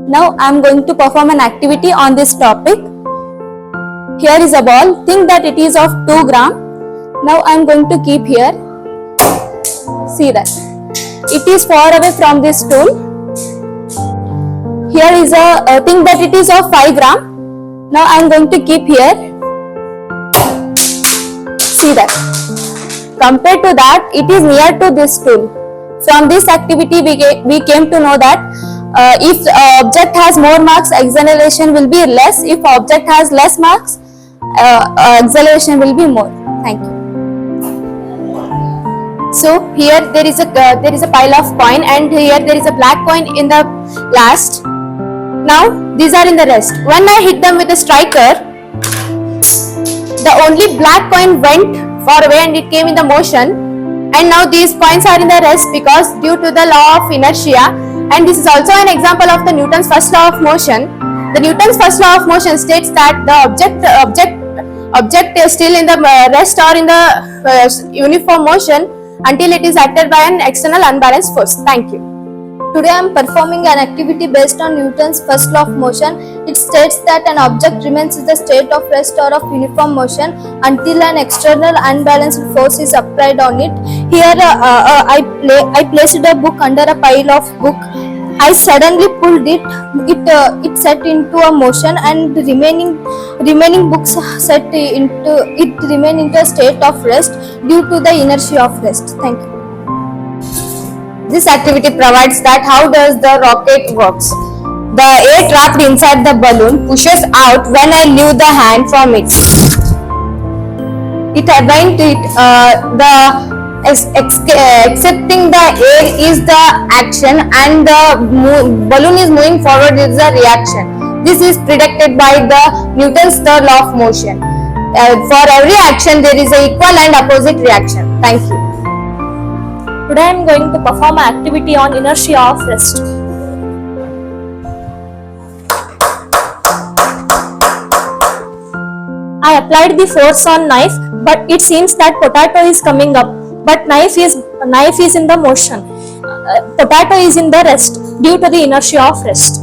Now I am going to perform an activity on this topic. Here is a ball. Think that it is of 2 gram. Now I am going to keep here. See that. It is far away from this stool. Here is a think that it is of 5 gram. Now I am going to keep here. See that. Compared to that, it is near to this stool. From this activity, we came to know that if object has more marks, acceleration will be less. If object has less marks, acceleration will be more. Thank you. So here there is a pile of coin, and here there is a black coin in the last. Now these are in the rest. When I hit them with a striker, the only black coin went far away and it came in the motion, and now these coins are in the rest because due to the law of inertia. And this is also an example of the Newton's first law of motion. The Newton's first law of motion states that the object is still in the rest or in the uniform motion until it is acted by an external unbalanced force. Thank you. Today I am performing an activity based on Newton's first law of motion. It states that an object remains in the state of rest or of uniform motion until an external unbalanced force is applied on it. Here I placed a book under a pile of book. I suddenly pulled it. It set into a motion, and the remaining books remain into a state of rest due to the inertia of rest. Thank you. This activity provides that how does the rocket works. The air trapped inside the balloon pushes out when I leave the hand from it. Accepting the air is the action, and the balloon is moving forward is the reaction. This is predicted by the Newton's third law of motion. For every action there is an equal and opposite reaction. Thank you. Today I am going to perform an activity on inertia of rest. I applied the force on knife, but it seems that potato is coming up, but knife is in the motion. Potato is in the rest due to the inertia of rest.